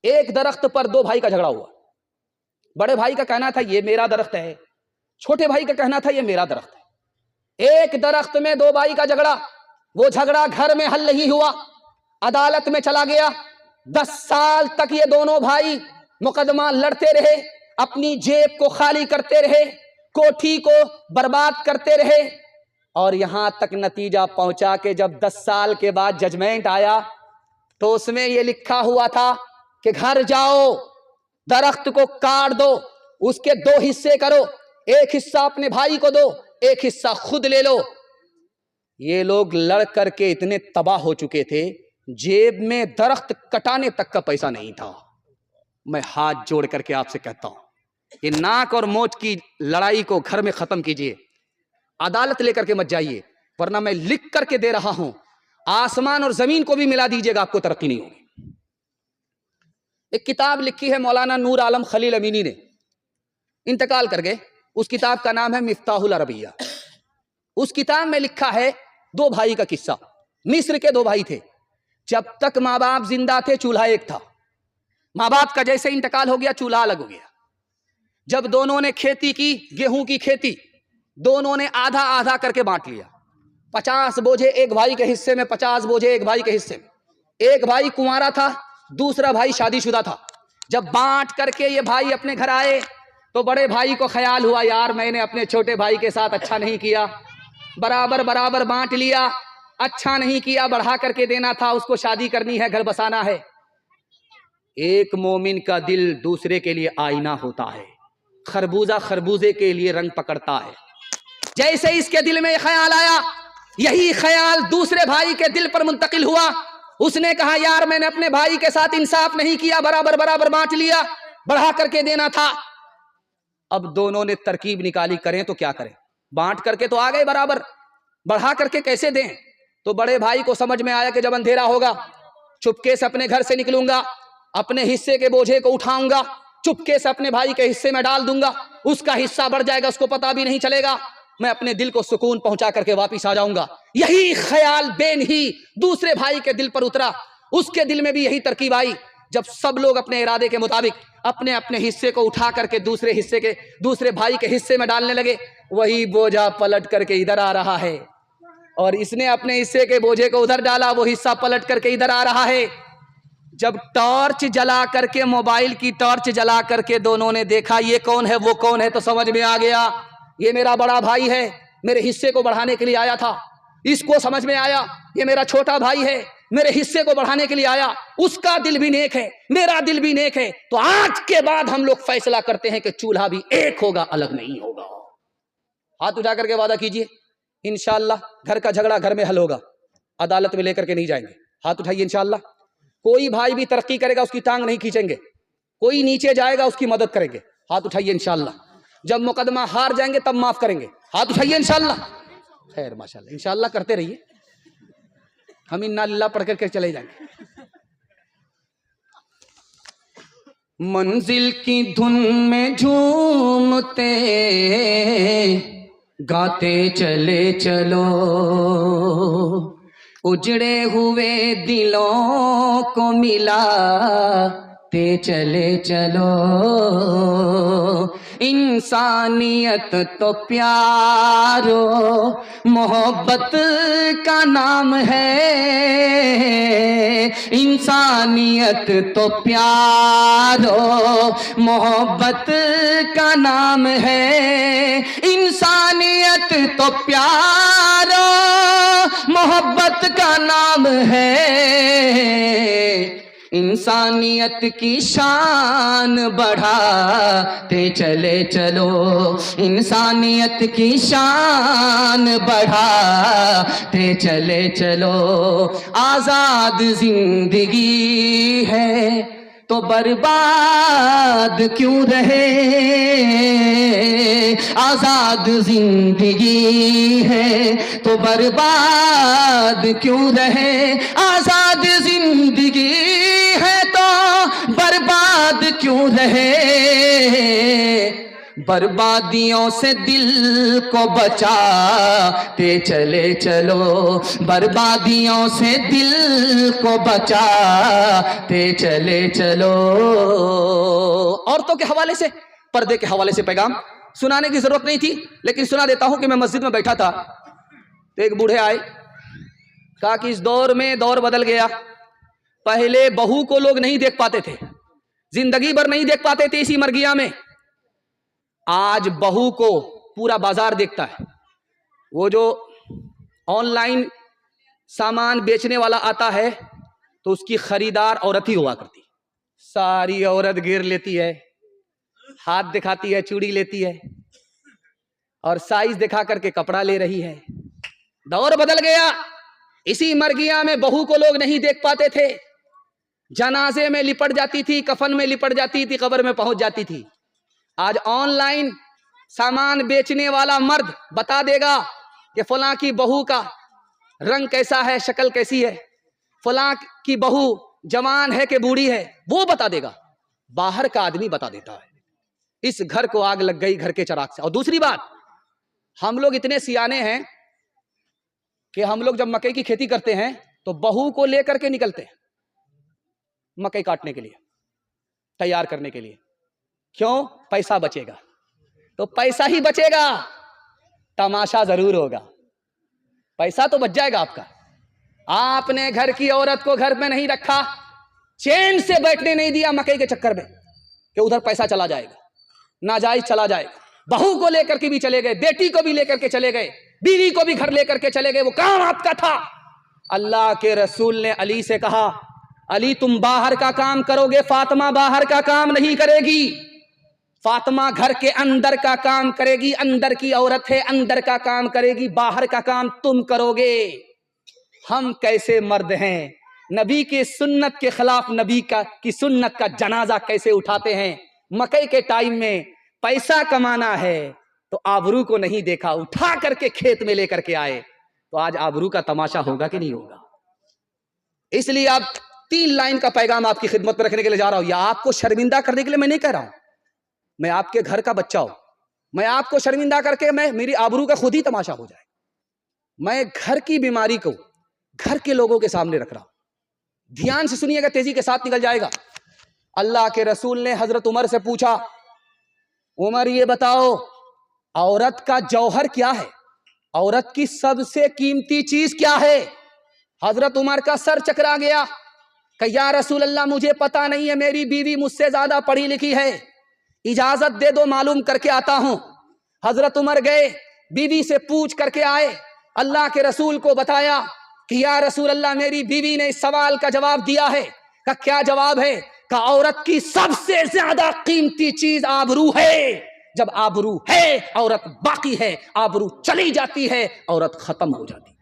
ایک درخت پر دو بھائی کا جھگڑا ہوا. بڑے بھائی کا کہنا تھا یہ میرا درخت ہے, چھوٹے بھائی کا کہنا تھا یہ میرا درخت ہے. ایک درخت میں دو بھائی کا جھگڑا, وہ جھگڑا گھر میں حل نہیں ہوا, عدالت میں چلا گیا. 10 سال تک یہ دونوں بھائی مقدمہ لڑتے رہے, اپنی جیب کو خالی کرتے رہے, کوٹھی کو برباد کرتے رہے, اور یہاں تک نتیجہ پہنچا کہ جب 10 سال کے بعد ججمنٹ آیا تو اس میں یہ لکھا ہوا تھا کہ گھر جاؤ, درخت کو کاٹ دو, اس کے 2 حصے کرو, ایک حصہ اپنے بھائی کو دو, ایک حصہ خود لے لو. یہ لوگ لڑ کر کے اتنے تباہ ہو چکے تھے, جیب میں درخت کٹانے تک کا پیسہ نہیں تھا. میں ہاتھ جوڑ کر کے آپ سے کہتا ہوں, یہ ناک اور مونچھ کی لڑائی کو گھر میں ختم کیجئے, عدالت لے کر کے مت جائیے, ورنہ میں لکھ کر کے دے رہا ہوں, آسمان اور زمین کو بھی ملا دیجئے گا, آپ کو ترقی نہیں ہوگی. ایک کتاب لکھی ہے مولانا نور عالم خلیل امینی نے, انتقال کر گئے. اس کتاب کا نام ہے مفتاح العربیہ. اس کتاب میں لکھا ہے 2 بھائی کا قصہ. مصر کے 2 بھائی تھے, جب تک ماں باپ زندہ تھے چولہا ایک تھا, ماں باپ کا جیسے انتقال ہو گیا چولہا الگ ہو گیا. جب دونوں نے کھیتی کی, گیہوں کی کھیتی, دونوں نے آدھا آدھا کر کے بانٹ لیا. 50 بوجھے ایک بھائی کے حصے میں, 50 بوجھے ایک بھائی کے حصے میں. ایک بھائی کنوارا تھا, دوسرا بھائی شادی شدہ تھا. جب بانٹ کر کے یہ بھائی اپنے گھر آئے تو بڑے بھائی کو خیال ہوا یار میں نے اپنے چھوٹے بھائی کے ساتھ اچھا نہیں کیا, برابر برابر بانٹ لیا, اچھا نہیں کیا, بڑھا کر کے دینا تھا, اس کو شادی کرنی ہے, گھر بسانا ہے. ایک مومن کا دل دوسرے کے لیے آئینہ ہوتا ہے, خربوزہ خربوزے کے لیے رنگ پکڑتا ہے. جیسے اس کے دل میں یہ خیال آیا, یہی خیال دوسرے بھائی کے دل پر منتقل ہوا. اس نے کہا یار میں نے اپنے بھائی کے ساتھ انصاف نہیں کیا, برابر برابر بانٹ لیا, بڑھا کر کے دینا تھا. اب دونوں نے ترکیب نکالی, کریں تو کیا کریں, بانٹ کر کے تو آ گئے برابر, بڑھا کر کے کیسے دیں. تو بڑے بھائی کو سمجھ میں آیا کہ جب اندھیرا ہوگا چپکے سے اپنے گھر سے نکلوں گا, اپنے حصے کے بوجھے کو اٹھاؤں گا, چپکے سے اپنے بھائی کے حصے میں ڈال دوں گا, اس کا حصہ بڑھ جائے گا, اس کو پتہ بھی نہیں چلے گا, میں اپنے دل کو سکون پہنچا کر کے واپس آ جاؤں گا. یہی خیال بے نہیں دوسرے بھائی کے دل پر اترا, اس کے دل میں بھی یہی ترکیب آئی. جب سب لوگ اپنے ارادے کے مطابق اپنے اپنے حصے کو اٹھا کر کے دوسرے بھائی کے حصے میں ڈالنے لگے, وہی بوجھا پلٹ کر کے ادھر آ رہا ہے, اور اس نے اپنے حصے کے بوجھے کو ادھر ڈالا, وہ حصہ پلٹ کر کے ادھر آ رہا ہے. جب ٹارچ جلا کر کے, موبائل کی ٹارچ جلا کر کے دونوں نے دیکھا یہ کون ہے وہ کون ہے, تو سمجھ میں آ گیا یہ میرا بڑا بھائی ہے, میرے حصے کو بڑھانے کے لیے آیا تھا. اس کو سمجھ میں آیا یہ میرا چھوٹا بھائی ہے, میرے حصے کو بڑھانے کے لیے آیا, اس کا دل بھی نیک ہے, میرا دل بھی نیک ہے. تو آج کے بعد ہم لوگ فیصلہ کرتے ہیں کہ چولہا بھی ایک ہوگا, الگ نہیں ہوگا. ہاتھ اٹھا کر کے وعدہ کیجئے, انشاءاللہ گھر کا جھگڑا گھر میں حل ہوگا, عدالت میں لے کر کے نہیں جائیں گے. ہاتھ اٹھائیے انشاءاللہ. کوئی بھائی بھی ترقی کرے گا اس کی ٹانگ نہیں کھینچیں گے, کوئی نیچے جائے گا اس کی مدد کریں گے. ہاتھ اٹھائیے انشاءاللہ. جب مقدمہ ہار جائیں گے تب معاف کریں گے. ہاتھ اٹھائیے انشاءاللہ. خیر ماشاءاللہ, انشاءاللہ کرتے رہیے, ہم انا للہ پڑھ کر کے چلے جائیں گے. منزل کی دھن میں جھومتے گاتے چلے چلو, اجڑے ہوئے دلوں کو ملاتے چلے چلو. انسانیت تو پیارو محبت کا نام ہے, انسانیت تو پیارو محبت کا نام ہے, انسانیت تو پیارو محبت کا نام ہے. انسانیت کی شان بڑھاتے چلے چلو, انسانیت کی شان بڑھاتے چلے چلو. آزاد زندگی ہے تو برباد کیوں رہے, آزاد زندگی ہے تو برباد کیوں رہے, آزاد زندگی ہے تو برباد کیوں رہے. بربادیوں سے دل کو بچاتے چلے چلو، بربادیوں سے دل کو بچاتے چلے چلو۔ عورتوں کے حوالے سے، پردے کے حوالے سے پیغام سنانے کی ضرورت نہیں تھی، لیکن سنا دیتا ہوں کہ میں مسجد میں بیٹھا تھا تو ایک بوڑھے آئے، کہا کہ اس دور میں دور بدل گیا، پہلے بہو کو لوگ نہیں دیکھ پاتے تھے، زندگی بھر نہیں دیکھ پاتے تھے اسی مرگیا میں، آج بہو کو پورا بازار دیکھتا ہے۔ وہ جو آن لائن سامان بیچنے والا آتا ہے تو اس کی خریدار عورت ہی ہوا کرتی، ساری عورت گھیر لیتی ہے، ہاتھ دکھاتی ہے، چوڑی لیتی ہے اور سائز دکھا کر کے کپڑا لے رہی ہے۔ دور بدل گیا، اسی مرگیا میں بہو کو لوگ نہیں دیکھ پاتے تھے، جنازے میں لپٹ جاتی تھی، کفن میں لپٹ جاتی تھی، قبر میں پہنچ جاتی تھی۔ آج آن لائن سامان بیچنے والا مرد بتا دے گا کہ فلاں کی بہو کا رنگ کیسا ہے، شکل کیسی ہے، فلاں کی بہو جوان ہے کہ بوڑھی ہے، وہ بتا دے گا، باہر کا آدمی بتا دیتا ہے۔ اس گھر کو آگ لگ گئی گھر کے چراغ سے۔ اور دوسری بات، ہم لوگ اتنے سیانے ہیں کہ ہم لوگ جب مکئی کی کھیتی کرتے ہیں تو بہو کو لے کر کے نکلتے ہیں مکئی کاٹنے کے لیے، تیار کرنے کے لیے۔ کیوں؟ پیسہ بچے گا، تو پیسہ ہی بچے گا، تماشا ضرور ہوگا، پیسہ تو بچ جائے گا آپ کا۔ آپ نے گھر کی عورت کو گھر میں نہیں رکھا، چین سے بیٹھنے نہیں دیا مکئی کے چکر میں کہ ادھر پیسہ چلا جائے گا، ناجائز چلا جائے گا۔ بہو کو لے کر کے بھی چلے گئے، بیٹی کو بھی لے کر کے چلے گئے، بیوی کو بھی گھر لے کر کے چلے گئے، وہ کام آپ کا تھا۔ اللہ کے رسول نے علی سے کہا، علی تم باہر کا کام کرو گے، فاطمہ باہر کا کام نہیں کرے گی، فاطمہ گھر کے اندر کا کام کرے گی، اندر کی عورت ہے، اندر کا کام کرے گی، باہر کا کام تم کرو گے۔ ہم کیسے مرد ہیں، نبی کی سنت کے خلاف نبی کی سنت کا جنازہ کیسے اٹھاتے ہیں۔ مکئی کے ٹائم میں پیسہ کمانا ہے تو آبرو کو نہیں دیکھا، اٹھا کر کے کھیت میں لے کر کے آئے، تو آج آبرو کا تماشا ہوگا کہ نہیں ہوگا؟ اس لیے آپ 3 لائن کا پیغام آپ کی خدمت میں رکھنے کے لیے جا رہا ہوں، یا آپ کو شرمندہ کرنے کے لیے میں نہیں کہہ رہا ہوں، میں آپ کے گھر کا بچہ ہوں، میں آپ کو شرمندہ کر کے میری آبرو کا خود ہی تماشا ہو جائے، میں گھر کی بیماری کو گھر کے لوگوں کے سامنے رکھ رہا ہوں۔ دھیان سے سنیے گا، تیزی کے ساتھ نکل جائے گا۔ اللہ کے رسول نے حضرت عمر سے پوچھا، عمر یہ بتاؤ عورت کا جوہر کیا ہے، عورت کی سب سے قیمتی چیز کیا ہے؟ حضرت عمر کا سر چکرا گیا کہ یا رسول اللہ مجھے پتا نہیں ہے، میری بیوی مجھ سے زیادہ پڑھی لکھی ہے، اجازت دے دو معلوم کر کے آتا ہوں۔ حضرت عمر گئے، بیوی سے پوچھ کر کے آئے، اللہ کے رسول کو بتایا کہ یا رسول اللہ میری بیوی نے اس سوال کا جواب دیا ہے۔ کہ کیا جواب ہے؟ کہ عورت کی سب سے زیادہ قیمتی چیز آبرو ہے، جب آبرو ہے عورت باقی ہے، آبرو چلی جاتی ہے عورت ختم ہو جاتی ہے۔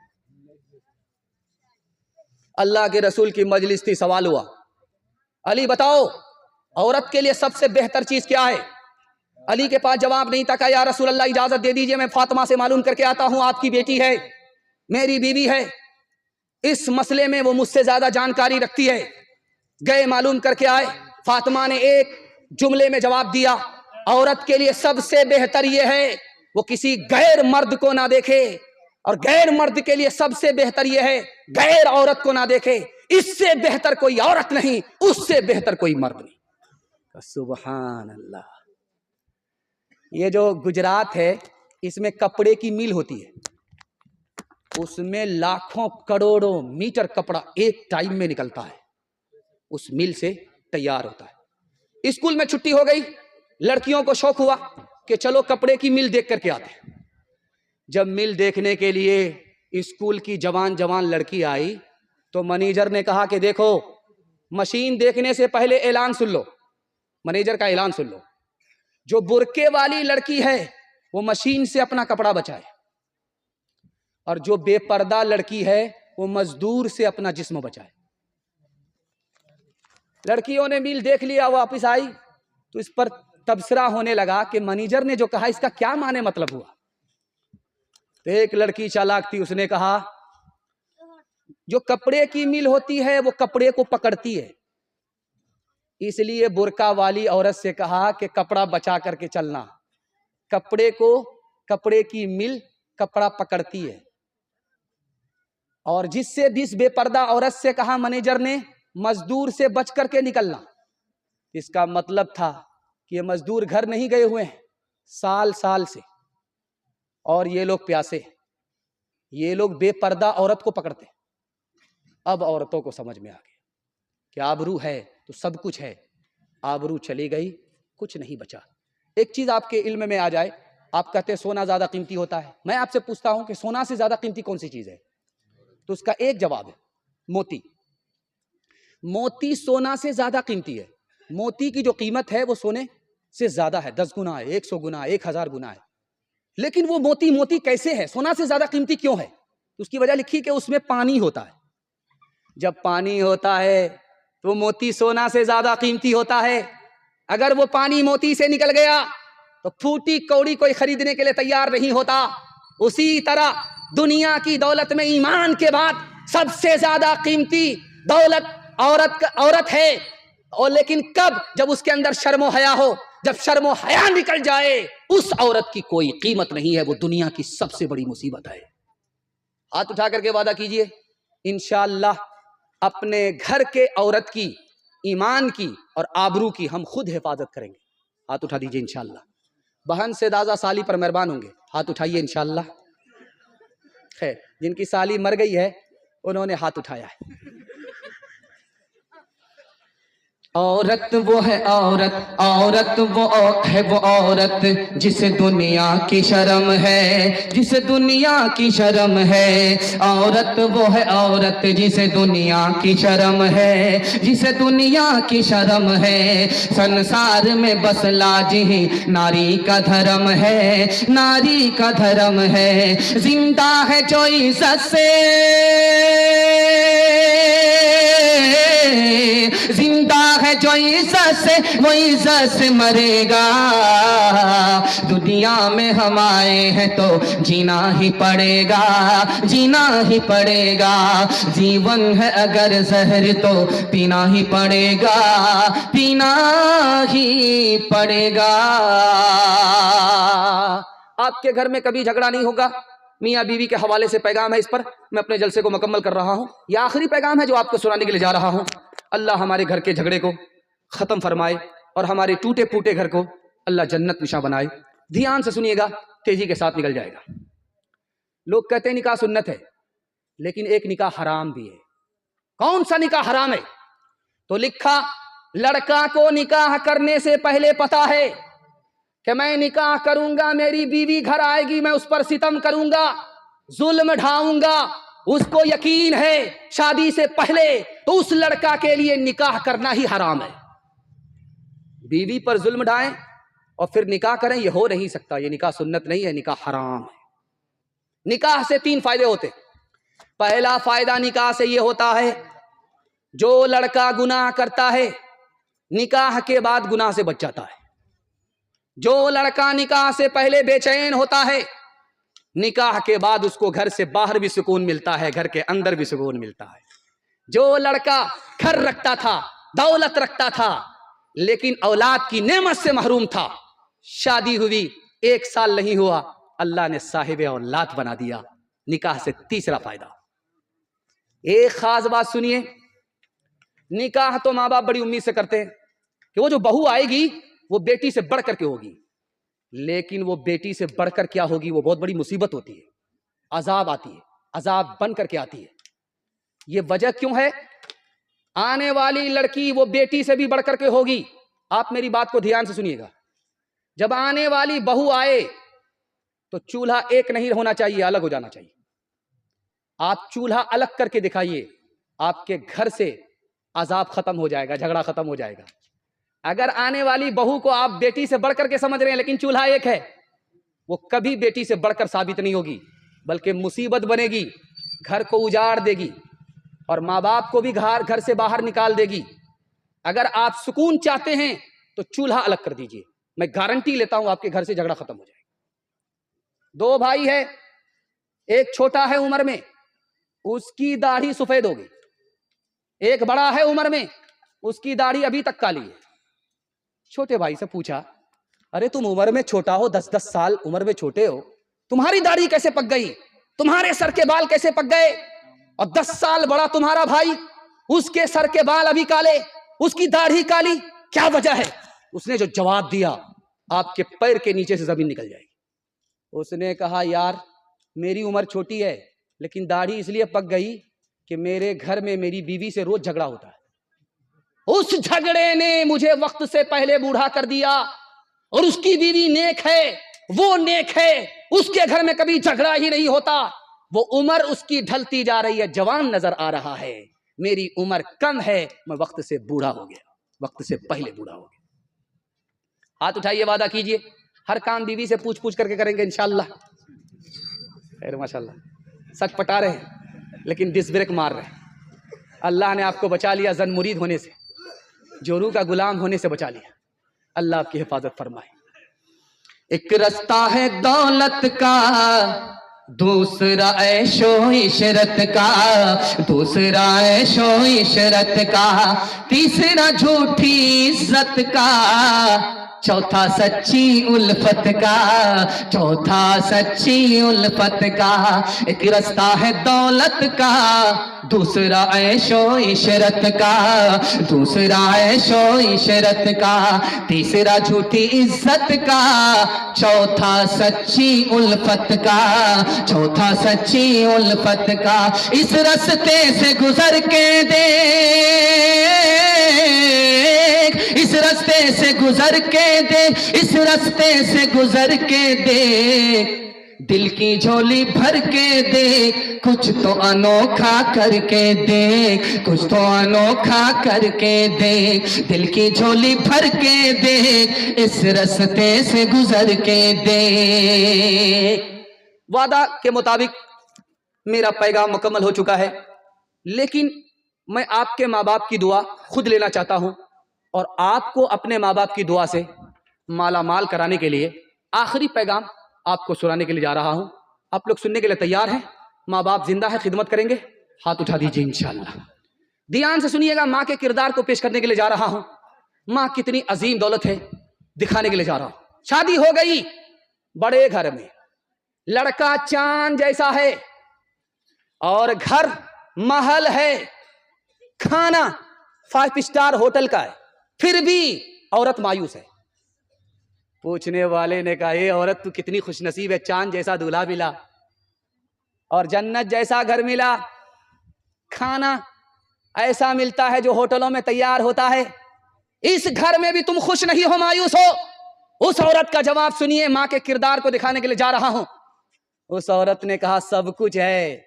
اللہ کے رسول کی مجلس تھی، سوال ہوا، علی بتاؤ عورت کے لیے سب سے بہتر چیز کیا ہے؟ علی کے پاس جواب نہیں تھا کہ یا رسول اللہ اجازت دے دیجئے میں فاطمہ سے معلوم کر کے آتا ہوں، آپ کی بیٹی ہے، میری بیوی ہے، اس مسئلے میں وہ مجھ سے زیادہ جانکاری رکھتی ہے۔ گئے معلوم کر کے آئے، فاطمہ نے ایک جملے میں جواب دیا، عورت کے لیے سب سے بہتر یہ ہے وہ کسی غیر مرد کو نہ دیکھے، اور غیر مرد کے لیے سب سے بہتر یہ ہے غیر عورت کو نہ دیکھے، اس سے بہتر کوئی عورت نہیں، اس سے بہتر کوئی مرد نہیں۔ سبحان اللہ۔ یہ جو گجرات ہے اس میں کپڑے کی میل ہوتی ہے، اس میں لاکھوں کروڑوں میٹر کپڑا ایک ٹائم میں نکلتا ہے، اس مل سے تیار ہوتا ہے۔ اسکول میں چھٹی ہو گئی، لڑکیوں کو شوق ہوا کہ چلو کپڑے کی مل دیکھ کر کے آتے ہیں۔ جب مل دیکھنے کے لیے اسکول کی جوان لڑکی آئی تو مینیجر نے کہا کہ دیکھو مشین دیکھنے سے پہلے اعلان سن لو، مینیجر کا اعلان سن لو، جو برقعے والی لڑکی ہے وہ مشین سے اپنا کپڑا بچائے، اور جو بے پردہ لڑکی ہے وہ مزدور سے اپنا جسم بچائے۔ لڑکیوں نے میل دیکھ لیا، واپس آئی تو اس پر تبصرہ ہونے لگا کہ مینیجر نے جو کہا اس کا کیا معنی مطلب ہوا۔ تو ایک لڑکی چالاک تھی، اس نے کہا جو کپڑے کی میل ہوتی ہے وہ کپڑے کو پکڑتی ہے، اس لیے برقع والی عورت سے کہا کہ کپڑا بچا کر کے چلنا، کپڑے کی مل کپڑا پکڑتی ہے، اور جس بے پردہ عورت سے کہا مینیجر نے مزدور سے بچ کر کے نکلنا، اس کا مطلب تھا کہ یہ مزدور گھر نہیں گئے ہوئے ہیں سال سے، اور یہ لوگ پیاسے، یہ لوگ بے پردہ عورت کو پکڑتے۔ اب عورتوں کو سمجھ میں آ گیا کہ آبرو ہے تو سب کچھ ہے، آبرو چلی گئی کچھ نہیں بچا۔ ایک چیز آپ کے علم میں آ جائے، آپ کہتے ہیں سونا زیادہ قیمتی ہوتا ہے، میں آپ سے پوچھتا ہوں کہ سونا سے زیادہ قیمتی کون سی چیز ہے؟ تو اس کا ایک جواب ہے موتی۔ موتی سونا سے زیادہ قیمتی ہے، موتی کی جو قیمت ہے وہ سونے سے زیادہ ہے، 10 گنا ہے، 100 گنا ہے، 1000 گنا ہے۔ لیکن وہ موتی کیسے ہے، سونا سے زیادہ قیمتی کیوں ہے؟ اس کی وجہ لکھی کہ اس میں پانی ہوتا ہے۔ جب پانی ہوتا ہے تو موتی سونا سے زیادہ قیمتی ہوتا ہے۔ اگر وہ پانی موتی سے نکل گیا تو پھوٹی کوڑی کوئی خریدنے کے لیے تیار نہیں ہوتا۔ اسی طرح دنیا کی دولت میں ایمان کے بعد سب سے زیادہ قیمتی دولت عورت ہے، اور لیکن کب؟ جب اس کے اندر شرم و حیا ہو۔ جب شرم و حیا نکل جائے اس عورت کی کوئی قیمت نہیں ہے، وہ دنیا کی سب سے بڑی مصیبت ہے۔ ہاتھ اٹھا کر کے وعدہ کیجئے انشاءاللہ اپنے گھر کے عورت کی، ایمان کی اور آبرو کی ہم خود حفاظت کریں گے۔ ہاتھ اٹھا دیجئے انشاءاللہ۔ بہن سے دازہ سالی پر مہربان ہوں گے، ہاتھ اٹھائیے انشاءاللہ۔ خیر، جن کی سالی مر گئی ہے انہوں نے ہاتھ اٹھایا ہے۔ عورت وہ ہے عورت، عورت وہ ہے وہ عورت جسے دنیا کی شرم ہے، جسے دنیا کی شرم ہے۔ عورت وہ ہے عورت جسے دنیا کی شرم ہے، جسے دنیا کی شرم ہے۔ سنسار میں بس لاج ہی ناری کا دھرم ہے، ناری کا دھرم ہے۔ زندہ ہے جو عزت سے، زندہ ہے جو عزت سے وہ عزت سے مرے گا۔ دنیا میں ہم آئے ہیں تو جینا ہی پڑے گا، جینا ہی پڑے گا۔ جیون ہے اگر زہر تو پینا ہی پڑے گا، پینا ہی پڑے گا۔ آپ کے گھر میں کبھی جھگڑا نہیں ہوگا، میاں بیوی کے حوالے سے پیغام ہے اس پر، میں اپنے جلسے کو مکمل کر رہا ہوں۔ یہ آخری پیغام ہے جو آپ کو سنانے کے لیے جا رہا ہوں۔ اللہ ہمارے گھر کے جھگڑے کو ختم فرمائے اور ہمارے ٹوٹے پھوٹے گھر کو اللہ جنت نشاں بنائے۔ دھیان سے سنیے گا، تیزی کے ساتھ نکل جائے گا۔ لوگ کہتے ہیں نکاح سنت ہے، لیکن ایک نکاح حرام بھی ہے۔ کون سا نکاح حرام ہے؟ تو لکھا لڑکا کو نکاح کرنے سے پہلے پتا ہے کہ میں نکاح کروں گا، میری بیوی گھر آئے گی، میں اس پر ستم کروں گا، ظلم ڈھاؤں گا۔ اس کو یقین ہے شادی سے پہلے تو اس لڑکا کے لیے نکاح کرنا ہی حرام ہے۔ بیوی پر ظلم ڈھائیں اور پھر نکاح کریں، یہ ہو نہیں سکتا، یہ نکاح سنت نہیں ہے، نکاح حرام ہے۔ نکاح سے 3 فائدے ہوتے ہیں۔ پہلا فائدہ نکاح سے یہ ہوتا ہے، جو لڑکا گناہ کرتا ہے نکاح کے بعد گناہ سے بچ جاتا ہے۔ جو لڑکا نکاح سے پہلے بے چین ہوتا ہے، نکاح کے بعد اس کو گھر سے باہر بھی سکون ملتا ہے، گھر کے اندر بھی سکون ملتا ہے۔ جو لڑکا گھر رکھتا تھا، دولت رکھتا تھا، لیکن اولاد کی نعمت سے محروم تھا، شادی ہوئی 1 سال نہیں ہوا، اللہ نے صاحب اولاد بنا دیا۔ نکاح سے تیسرا فائدہ، ایک خاص بات سنیے، نکاح تو ماں باپ بڑی امید سے کرتے ہیں کہ وہ جو بہو آئے گی وہ بیٹی سے بڑھ کر کے ہوگی، لیکن وہ بیٹی سے بڑھ کر کیا ہوگی؟ وہ بہت بڑی مصیبت ہوتی ہے، عذاب آتی ہے، عذاب بن کر کے آتی ہے۔ یہ وجہ کیوں ہے؟ آنے والی لڑکی وہ بیٹی سے بھی بڑھ کر کے ہوگی۔ آپ میری بات کو دھیان سے سنیے گا، جب آنے والی بہو آئے تو چولہا ایک نہیں ہونا چاہیے، الگ ہو جانا چاہیے۔ آپ چولہا الگ کر کے دکھائیے، آپ کے گھر سے عذاب ختم ہو جائے گا، جھگڑا ختم ہو جائے گا۔ اگر آنے والی بہو کو آپ بیٹی سے بڑھ کر کے سمجھ رہے ہیں لیکن چولہا ایک ہے، وہ کبھی بیٹی سے بڑھ کر ثابت نہیں ہوگی، بلکہ مصیبت بنے گی، گھر کو اجاڑ دے گی اور ماں باپ کو بھی گھر سے باہر نکال دے گی۔ اگر آپ سکون چاہتے ہیں تو چولہا الگ کر دیجئے، میں گارنٹی لیتا ہوں آپ کے گھر سے جھگڑا ختم ہو جائے گا۔ 2 بھائی ہے، ایک چھوٹا ہے عمر میں، اس کی داڑھی سفید ہوگی، ایک بڑا ہے عمر میں، اس کی داڑھی ابھی تک کالی ہے۔ چھوٹے بھائی سے پوچھا ارے تم عمر میں چھوٹا ہو, 10 سال عمر میں چھوٹے ہو, تمہاری داڑھی کیسے پک گئی, تمہارے سر کے بال کیسے پک گئے؟ اور 10 سال بڑا تمہارا بھائی, اس کے سر کے بال ابھی کالے, اس کی داڑھی کالی, کیا وجہ ہے؟ اس نے جو جواب دیا, آپ کے پیر کے نیچے سے زمین نکل جائے گی. اس نے کہا یار میری عمر چھوٹی ہے لیکن داڑھی اس لیے پک گئی کہ میرے گھر میں میری بیوی سے روز جھگڑا ہوتا ہے, اس جھگڑے نے مجھے وقت سے پہلے بوڑھا کر دیا, اور اس کی بیوی نیک ہے, وہ نیک ہے, اس کے گھر میں کبھی جھگڑا ہی نہیں ہوتا, وہ عمر اس کی ڈھلتی جا رہی ہے, جوان نظر آ رہا ہے, میری عمر کم ہے, میں وقت سے بوڑھا ہو گیا, وقت سے پہلے بوڑھا ہو گیا. ہاتھ اٹھائیے, وعدہ کیجئے ہر کام بیوی سے پوچھ کر کے کریں گے انشاءاللہ. خیر ماشاءاللہ, سچ پٹا رہے ہیں لیکن ڈس بریک مار رہے ہیں. اللہ نے آپ کو بچا لیا زن مرید ہونے سے, جورو کا غلام ہونے سے بچا لیا. اللہ آپ کی حفاظت فرمائے. ایک رستہ ہے دولت کا, دوسرا عیش و عشرت کا, دوسرا عیش و عشرت کا, تیسرا جھوٹی عزت کا, چوتھا سچی الفت کا, چوتھا سچی الفت کا. ایک رستہ ہے دولت کا, دوسرا عیش و عشرت کا, دوسرا عیش و عشرت کا, تیسرا جھوٹی عزت کا, چوتھا سچی الفت کا, چوتھا سچی الفت کا. اس رستے سے گزر کے دیکھ, اس رستے سے گزر کے دیکھ, اس رستے سے گزر کے دیکھ, دل کی جھولی بھر کے دیکھ, کچھ تو انوکھا کر کے دیکھ, کچھ تو انوکھا کر کے دیکھ, دل کی جھولی بھر کے دیکھ, اس رستے سے گزر کے دیکھ. وعدہ کے مطابق میرا پیغام مکمل ہو چکا ہے, لیکن میں آپ کے ماں باپ کی دعا خود لینا چاہتا ہوں, اور آپ کو اپنے ماں باپ کی دعا سے مالا مال کرانے کے لیے آخری پیغام آپ کو سنانے کے لیے جا رہا ہوں. آپ لوگ سننے کے لیے تیار ہیں؟ ماں باپ زندہ ہے, خدمت کریں گے, ہاتھ اٹھا دیجیے انشاءاللہ. دھیان سے سنیے گا, ماں کے کردار کو پیش کرنے کے لیے جا رہا ہوں. ماں کتنی عظیم دولت ہے دکھانے کے لیے جا رہا ہوں. شادی ہو گئی بڑے گھر میں, لڑکا چاند جیسا ہے, اور گھر محل ہے, کھانا 5 اسٹار ہوٹل کا ہے, پھر بھی عورت مایوس ہے. پوچھنے والے نے کہا اے عورت تو کتنی خوش نصیب ہے, چاند جیسا دولہا ملا اور جنت جیسا گھر ملا, کھانا ایسا ملتا ہے جو ہوٹلوں میں تیار ہوتا ہے, اس گھر میں بھی تم خوش نہیں ہو, مایوس ہو. اس عورت کا جواب سنیے, ماں کے کردار کو دکھانے کے لیے جا رہا ہوں. اس عورت نے کہا سب کچھ ہے,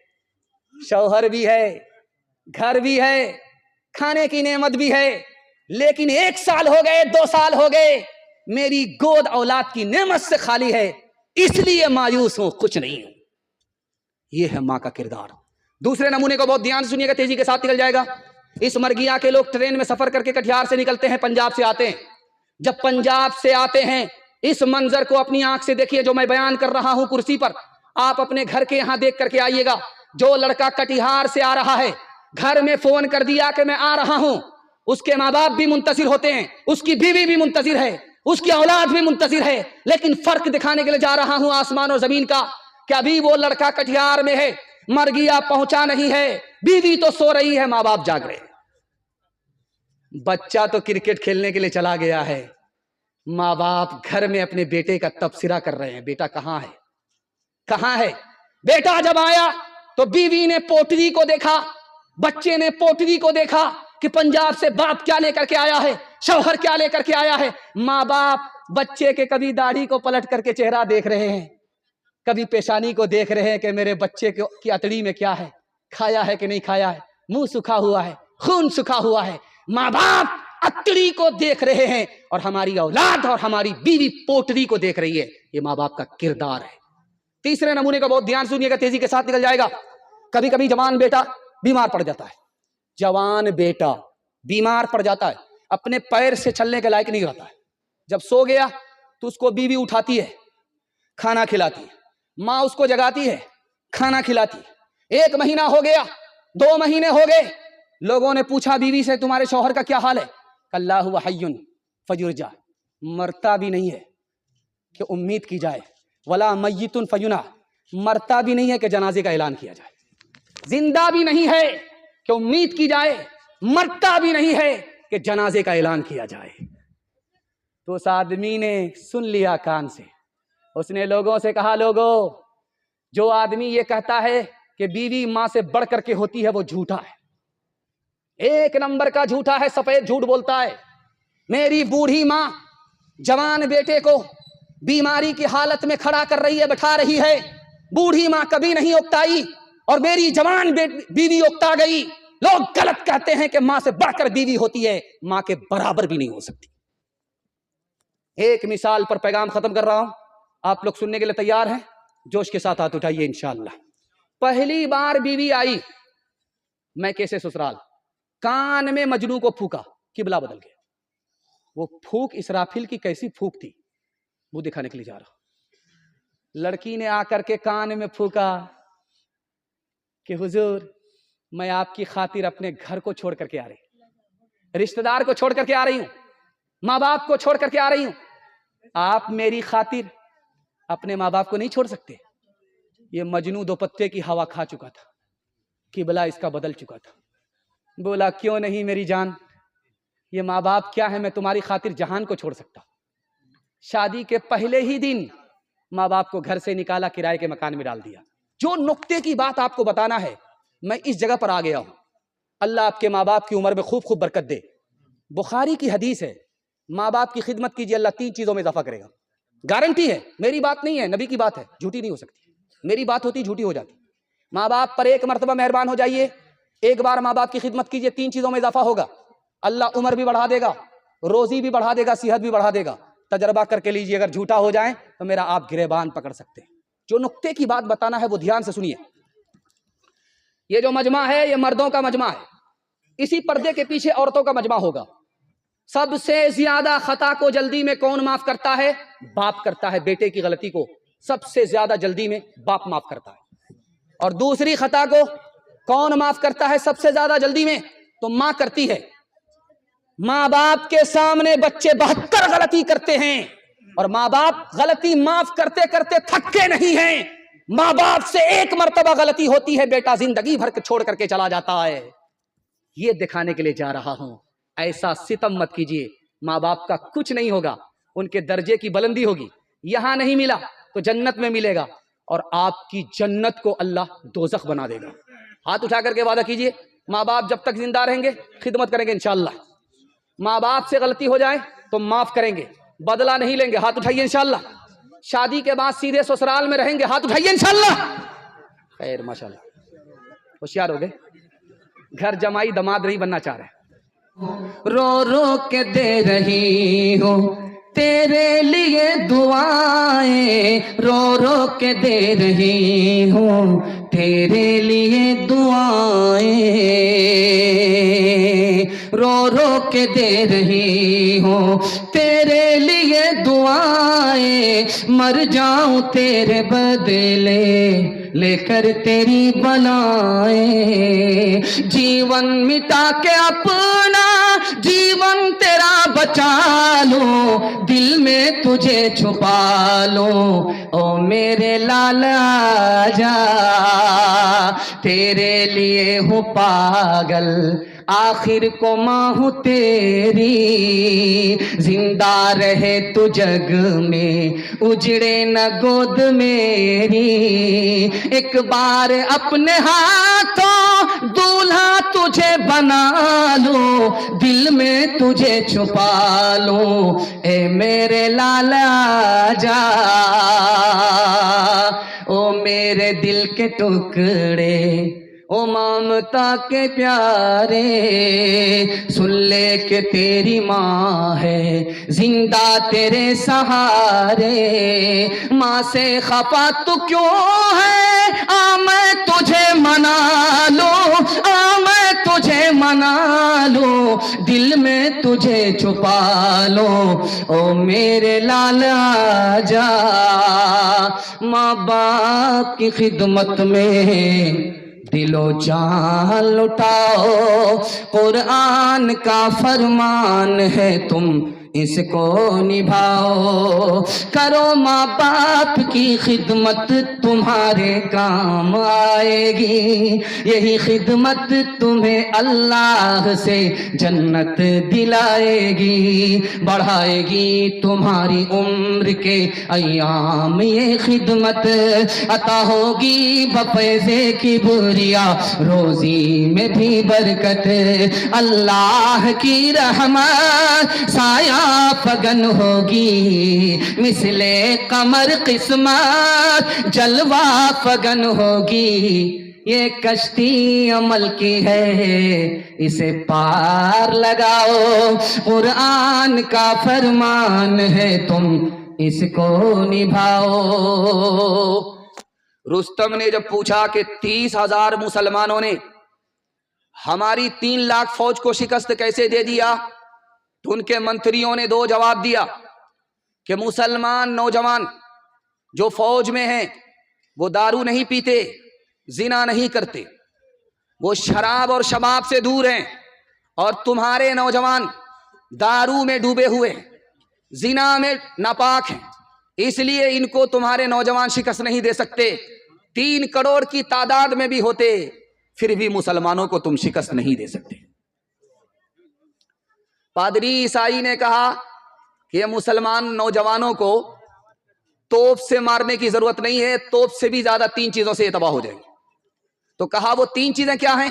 شوہر بھی ہے, گھر بھی ہے, کھانے کی نعمت بھی ہے, لیکن 1 سال ہو گئے, 2 سال ہو گئے, میری گود اولاد کی نعمت سے خالی ہے, اس لیے مایوس ہوں, کچھ نہیں ہوں. یہ ہے ماں کا کردار. دوسرے نمونے کو بہت دھیان سے سنیے گا, تیزی کے ساتھ نکل جائے گا. اس مرگیا کے لوگ ٹرین میں سفر کر کے کٹیہار سے نکلتے ہیں, پنجاب سے آتے ہیں. جب پنجاب سے آتے ہیں, اس منظر کو اپنی آنکھ سے دیکھیے جو میں بیان کر رہا ہوں کرسی پر. آپ اپنے گھر کے یہاں دیکھ کر کے آئیے گا. جو لڑکا کٹیہار سے آ رہا ہے, گھر میں فون کر دیا کہ میں آ رہا ہوں, اس کے ماں باپ بھی منتظر ہوتے ہیں, اس کی بیوی بھی منتظر ہے, اس کی اولاد بھی منتظر ہے. لیکن فرق دکھانے کے لیے جا رہا ہوں آسمان اور زمین کا, کہ ابھی وہ لڑکا کٹیہار میں ہے, مرگیا پہنچا نہیں ہے, بیوی تو سو رہی ہے, ماں باپ جاگ رہے ہیں. بچہ تو کرکٹ کھیلنے کے لیے چلا گیا ہے, ماں باپ گھر میں اپنے بیٹے کا تبصرہ کر رہے ہیں, بیٹا کہاں ہے, کہاں ہے. بیٹا جب آیا تو بیوی نے پوٹری کو دیکھا, بچے نے پوٹری کو دیکھا کہ پنجاب سے باپ کیا لے کر کے آیا ہے, شوہر کیا لے کر کے آیا ہے. ماں باپ بچے کے کبھی داڑھی کو پلٹ کر کے چہرہ دیکھ رہے ہیں, کبھی پیشانی کو دیکھ رہے ہیں کہ میرے بچے کی اتڑی میں کیا ہے, کھایا ہے کہ نہیں کھایا ہے, منہ سکھا ہوا ہے, خون سکھا ہوا ہے. ماں باپ اتڑی کو دیکھ رہے ہیں, اور ہماری اولاد اور ہماری بیوی پوٹری کو دیکھ رہی ہے. یہ ماں باپ کا کردار ہے. تیسرے نمونے کا بہت دھیان سنیے گا, تیزی کے ساتھ نکل جائے گا. کبھی کبھی جوان بیٹا بیمار پڑ جاتا ہے, جوان بیٹا بیمار پڑ جاتا ہے, اپنے پیر سے چلنے کے لائق نہیں رہتا ہے. جب سو گیا تو اس کو بیوی اٹھاتی ہے, کھانا کھلاتی ہے, ماں اس کو جگاتی ہے, کھانا کھلاتی ہے. 1 مہینہ ہو گیا, 2 مہینے ہو گئے, لوگوں نے پوچھا بیوی سے تمہارے شوہر کا کیا حال ہے, اللہ ہوا حی فیرجع, مرتا بھی نہیں ہے, کہ امید کی جائے، ولا میت فینا، مرتا بھی نہیں ہے کہ جنازے کا اعلان کیا جائے، زندہ بھی نہیں ہے کہ امید کی جائے، مرتا بھی نہیں ہے کہ جنازے کا اعلان کیا جائے۔ تو اس آدمی نے سن لیا کان سے، اس نے لوگوں سے کہا، لوگوں، جو آدمی یہ کہتا ہے کہ بیوی ماں سے بڑھ کر کے ہوتی ہے وہ جھوٹا ہے، ایک نمبر کا جھوٹا ہے، سفید جھوٹ بولتا ہے۔ میری بوڑھی ماں جوان بیٹے کو بیماری کی حالت میں کھڑا کر رہی ہے، بٹھا رہی ہے، بوڑھی ماں کبھی نہیں اکتائی اور میری جوان بیوی اکتا گئی۔ لوگ غلط کہتے ہیں کہ ماں سے بڑھ کر بیوی ہوتی ہے، ماں کے برابر بھی نہیں ہو سکتی۔ ایک مثال پر پیغام ختم کر رہا ہوں، آپ لوگ سننے کے لیے تیار ہیں؟ جوش کے ساتھ ہاتھ اٹھائیے انشاءاللہ۔ پہلی بار بیوی آئی میں کیسے سسرال، کان میں مجنو کو پھونکا، قبلہ بدل گیا۔ وہ پھونک اسرافیل کی کیسی پھونک تھی، وہ دکھانے کے لیے جا رہا۔ لڑکی نے آ کر کے کان میں پھونکا کہ حضور میں آپ کی خاطر اپنے گھر کو چھوڑ کر کے آ رہی، رشتہ دار کو چھوڑ کر کے آ رہی ہوں، ماں باپ کو چھوڑ کر کے آ رہی ہوں، آپ میری خاطر اپنے ماں باپ کو نہیں چھوڑ سکتے؟ یہ مجنو دو پتے کی ہوا کھا چکا تھا، قبلہ اس کا بدل چکا تھا۔ بولا کیوں نہیں میری جان، یہ ماں باپ کیا ہے، میں تمہاری خاطر جہان کو چھوڑ سکتا ہوں۔ شادی کے پہلے ہی دن ماں باپ کو گھر سے نکالا، کرائے کے مکان میں ڈال دیا۔ جو نقطے کی بات آپ کو بتانا ہے، میں اس جگہ پر آ گیا ہوں۔ اللہ آپ کے ماں باپ کی عمر میں خوب خوب برکت دے۔ بخاری کی حدیث ہے، ماں باپ کی خدمت کیجیے، اللہ 3 چیزوں میں اضافہ کرے گا، گارنٹی ہے، میری بات نہیں ہے، نبی کی بات ہے، جھوٹی نہیں ہو سکتی، میری بات ہوتی جھوٹی ہو جاتی۔ ماں باپ پر ایک مرتبہ مہربان ہو جائیے، ایک بار ماں باپ کی خدمت کیجیے، 3 چیزوں میں اضافہ ہوگا، اللہ عمر بھی بڑھا دے گا، روزی بھی بڑھا دے گا، صحت بھی بڑھا دے گا۔ تجربہ کر کے لیجیے، اگر جھوٹا ہو جائیں تو میرا آپ گریبان پکڑ سکتے ہیں۔ جو نقطے کی بات بتانا ہے وہ دھیان سے سنیے۔ یہ جو مجمع ہے یہ مردوں کا مجمع ہے، اسی پردے کے پیچھے عورتوں کا مجمع ہوگا۔ سب سے زیادہ خطا کو جلدی میں کون معاف کرتا ہے؟ باپ کرتا ہے۔ بیٹے کی غلطی کو سب سے زیادہ جلدی میں باپ معاف کرتا ہے، اور دوسری خطا کو کون معاف کرتا ہے سب سے زیادہ جلدی میں؟ تو ماں کرتی ہے۔ ماں باپ کے سامنے بچے 72 غلطی کرتے ہیں، اور ماں باپ غلطی معاف کرتے کرتے تھکتے نہیں ہیں۔ ماں باپ سے ایک مرتبہ غلطی ہوتی ہے، بیٹا زندگی بھر کے چھوڑ کر کے چلا جاتا ہے۔ یہ دکھانے کے لیے جا رہا ہوں، ایسا ستم مت کیجیے، ماں باپ کا کچھ نہیں ہوگا، ان کے درجے کی بلندی ہوگی، یہاں نہیں ملا تو جنت میں ملے گا، اور آپ کی جنت کو اللہ دوزخ بنا دے گا۔ ہاتھ اٹھا کر کے وعدہ کیجیے، ماں باپ جب تک زندہ رہیں گے خدمت کریں گے انشاءاللہ۔ ماں باپ سے غلطی ہو جائے تو معاف کریں گے، بدلہ نہیں لیں گے، ہاتھ اٹھائیے انشاءاللہ۔ شادی کے بعد سیدھے سسرال میں رہیں گے، ہاتھ اٹھائیے انشاءاللہ۔ خیر ماشاءاللہ، ہوشیار ہو گئے، گھر جمائی دماد نہیں بننا چاہ رہے۔ رو رو کے دے رہی ہوں تیرے لیے دعائیں، رو رو کے دے رہی ہوں تیرے لیے دعائیں، رو رو کے دے رہی ہوں تیرے لیے دعائیں، مر جاؤں تیرے بدلے لے کر تیری بلائیں، جیون مٹا کے اپنا جیون تیرا بچا لوں، دل میں تجھے چھپا لوں، او میرے لالا جا، تیرے لیے ہوں پاگل، آخر کو ماں ہوں تیری، زندہ رہے تو جگ میں اجڑے نہ گود میری، ایک بار اپنے ہاتھوں دولہا تجھے بنا لوں، دل میں تجھے چھپا لوں، اے میرے لالا جا، او میرے دل کے ٹکڑے، او ممتا کے پیارے، سن لے کہ تیری ماں ہے زندہ تیرے سہارے، ماں سے خفا تو کیوں ہے، آ میں تجھے منا لوں، آ میں تجھے منا لوں، دل میں تجھے چھپا لوں، او میرے لالا جا، ماں باپ کی خدمت میں دل و جان لٹاؤ، قرآن کا فرمان ہے تم اس کو نبھاؤ، کرو ماں باپ کی خدمت تمہارے کام آئے گی، یہی خدمت تمہیں اللہ سے جنت دلائے گی، بڑھائے گی تمہاری عمر کے ایام، یہ خدمت عطا ہوگی بفیض کبریا، روزی میں بھی برکت، اللہ کی رحمت سایہ فگن ہوگی، مثل قمر قسمت جلوہ فگن ہوگی، یہ کشتی عمل کی ہے اسے پار لگاؤ، قرآن کا فرمان ہے تم اس کو نبھاؤ۔ رستم نے جب پوچھا کہ 30,000 مسلمانوں نے ہماری 3 لاکھ فوج کو شکست کیسے دے دیا، تو ان کے منتریوں نے 2 جواب دیا کہ مسلمان نوجوان جو فوج میں ہیں وہ دارو نہیں پیتے، زنا نہیں کرتے، وہ شراب اور شباب سے دور ہیں، اور تمہارے نوجوان دارو میں ڈوبے ہوئے ہیں، زنا میں ناپاک ہیں، اس لیے ان کو تمہارے نوجوان شکست نہیں دے سکتے، 3 کروڑ کی تعداد میں بھی ہوتے پھر بھی مسلمانوں کو تم شکست نہیں دے سکتے۔ پادری عیسائی نے کہا کہ یہ مسلمان نوجوانوں کو توپ سے مارنے کی ضرورت نہیں ہے، توپ سے بھی زیادہ 3 چیزوں سے یہ تباہ ہو جائیں گے۔ تو کہا وہ 3 چیزیں کیا ہیں؟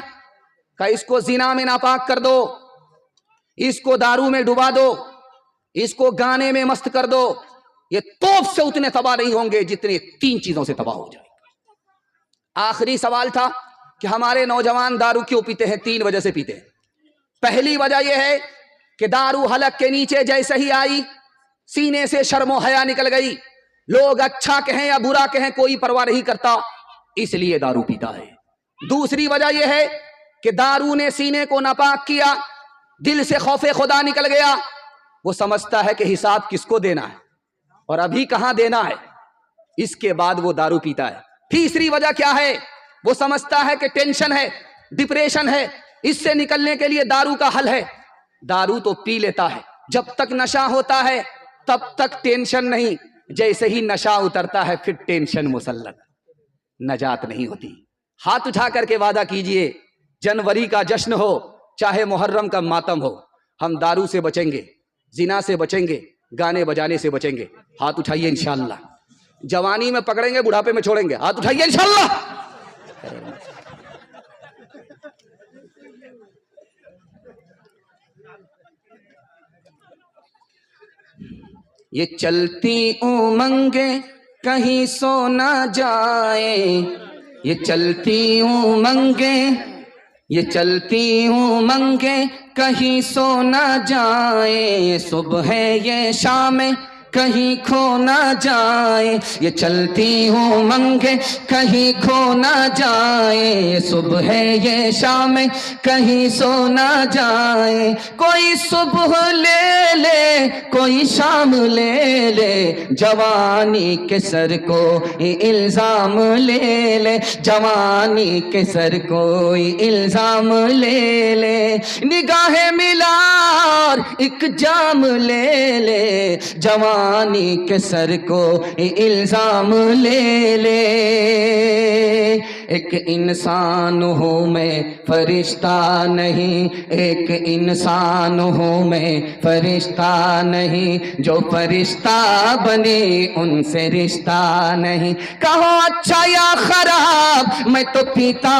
کہا اس کو زنا میں ناپاک کر دو، اس کو دارو میں ڈبا دو، اس کو گانے میں مست کر دو، یہ توپ سے اتنے تباہ نہیں ہوں گے جتنے 3 چیزوں سے تباہ ہو جائیں گے۔ آخری سوال تھا کہ ہمارے نوجوان دارو کیوں پیتے ہیں؟ 3 وجہ سے پیتے ہیں۔ پہلی وجہ یہ ہے کہ دارو حلق کے نیچے جیسے ہی آئی سینے سے شرم و حیا نکل گئی، لوگ اچھا کہیں یا برا کہیں کوئی پرواہ نہیں کرتا، اس لیے دارو پیتا ہے۔ دوسری وجہ یہ ہے کہ دارو نے سینے کو ناپاک کیا، دل سے خوف خدا نکل گیا، وہ سمجھتا ہے کہ حساب کس کو دینا ہے اور ابھی کہاں دینا ہے، اس کے بعد وہ دارو پیتا ہے۔ تیسری وجہ کیا ہے؟ وہ سمجھتا ہے کہ ٹینشن ہے، ڈپریشن ہے، اس سے نکلنے کے لیے دارو کا حل ہے، دارو تو پی لیتا ہے، جب تک نشہ ہوتا ہے تب تک ٹینشن نہیں، جیسے ہی نشہ اترتا ہے پھر ٹینشن مسلط، نجات نہیں ہوتی۔ ہاتھ اٹھا کر کے وعدہ کیجئے، جنوری کا جشن ہو چاہے محرم کا ماتم ہو، ہم دارو سے بچیں گے، زنا سے بچیں گے، گانے بجانے سے بچیں گے۔ ہاتھ اٹھائیے انشاءاللہ، جوانی میں پکڑیں گے، بڑھاپے میں چھوڑیں گے، ہاتھ اٹھائیے انشاءاللہ۔ یہ چلتی امنگیں کہیں سو نہ جائے، یہ چلتی امنگیں، یہ چلتی امنگیں کہیں سو نہ جائے، صبح یہ شام کہیں کھو نہ جائے، یہ چلتی ہوں منگے کہیں کھو نہ جائے، صبح یہ شام کہیں سو نہ جائے، کوئی صبح لے لے کوئی شام لے لے، جوانی کے سر کو الزام لے لے، جوانی کے سر کو الزام لے لے، نگاہیں ملا اور ایک جام لے لے، جوانی کے سر کو الزام لے لے، ایک انسان ہوں میں فرشتہ نہیں، ایک انسان ہوں میں فرشتہ نہیں، جو فرشتہ بنے ان سے رشتہ نہیں، کہو اچھا یا خراب میں تو پیتا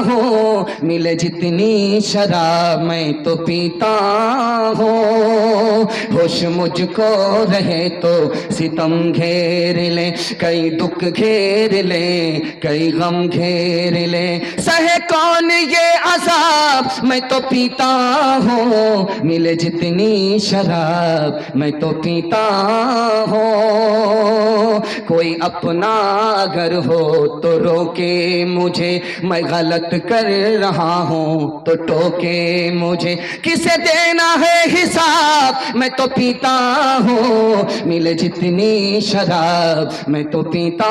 ہوں، ملے جتنی شراب میں تو پیتا ہوں، ہوش مجھ کو رہے تو ستم گھیر لے، کئی دکھ گھیر لے، کئی غم گھیر لے، سہے کون یہ عذاب میں تو پیتا ہوں، ملے جتنی شراب میں تو پیتا ہوں، کوئی اپنا اگر ہو تو روکے مجھے، میں غلط کر رہا ہوں تو ٹوکے مجھے، کسے دینا ہے حساب میں تو پیتا ہوں، ملے جتنی شراب میں تو پیتا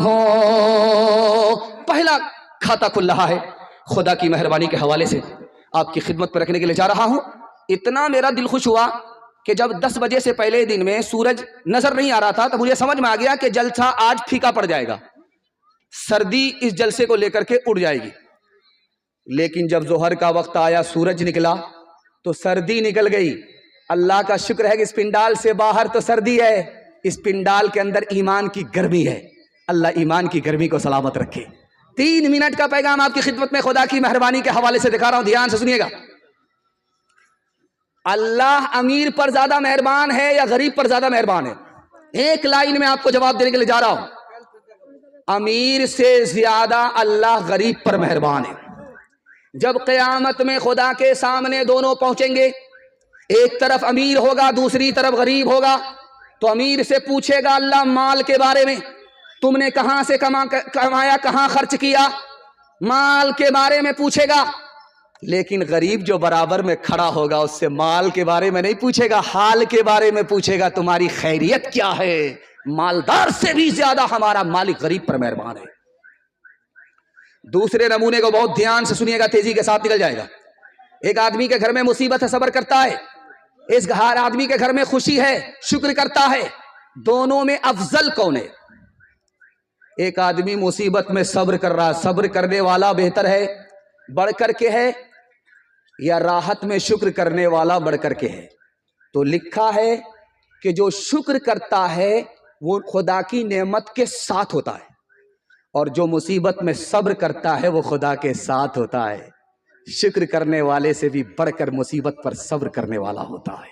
ہوں۔ پہلا کھاتا کھل رہا ہے، خدا کی مہربانی کے حوالے سے آپ کی خدمت پر رکھنے کے لیے جا رہا ہوں۔ اتنا میرا دل خوش ہوا کہ جب 10 بجے سے پہلے دن میں سورج نظر نہیں آ رہا تھا تو مجھے سمجھ میں آ گیا کہ جلسہ آج پھیکا پڑ جائے گا، سردی اس جلسے کو لے کر کے اڑ جائے گی۔ لیکن جب ظہر کا وقت آیا، سورج نکلا تو سردی نکل گئی۔ اللہ کا شکر ہے کہ اس پنڈال سے باہر تو سردی ہے، اس پنڈال کے اندر ایمان کی گرمی ہے۔ اللہ ایمان کی گرمی کو سلامت رکھے۔ 3 منٹ کا پیغام آپ کی خدمت میں خدا کی مہربانی کے حوالے سے دکھا رہا ہوں، دھیان سے سنیے گا۔ اللہ امیر پر زیادہ مہربان ہے یا غریب پر زیادہ مہربان ہے؟ ایک لائن میں آپ کو جواب دینے کے لیے جا رہا ہوں، امیر سے زیادہ اللہ غریب پر مہربان ہے۔ جب قیامت میں خدا کے سامنے دونوں پہنچیں گے، ایک طرف امیر ہوگا دوسری طرف غریب ہوگا، تو امیر سے پوچھے گا اللہ مال کے بارے میں، تم نے کہاں سے کمایا، کہاں خرچ کیا، مال کے بارے میں پوچھے گا۔ لیکن غریب جو برابر میں کھڑا ہوگا اس سے مال کے بارے میں نہیں پوچھے گا، حال کے بارے میں پوچھے گا، تمہاری خیریت کیا ہے۔ مالدار سے بھی زیادہ ہمارا مالک غریب پر مہربان ہے۔ دوسرے نمونے کو بہت دھیان سے سنیے گا، تیزی کے ساتھ نکل جائے گا۔ ایک آدمی کے گھر میں مصیبت ہے، صبر کرتا ہے، اس ہر آدمی کے گھر میں خوشی ہے، شکر کرتا ہے۔ دونوں میں افضل کون ہے؟ ایک آدمی مصیبت میں صبر کر رہا، صبر کرنے والا بہتر ہے، بڑھ کر کے ہے، یا راحت میں شکر کرنے والا بڑھ کر کے ہے؟ تو لکھا ہے کہ جو شکر کرتا ہے وہ خدا کی نعمت کے ساتھ ہوتا ہے، اور جو مصیبت میں صبر کرتا ہے وہ خدا کے ساتھ ہوتا ہے۔ شکر کرنے والے سے بھی بڑھ کر مصیبت پر صبر کرنے والا ہوتا ہے۔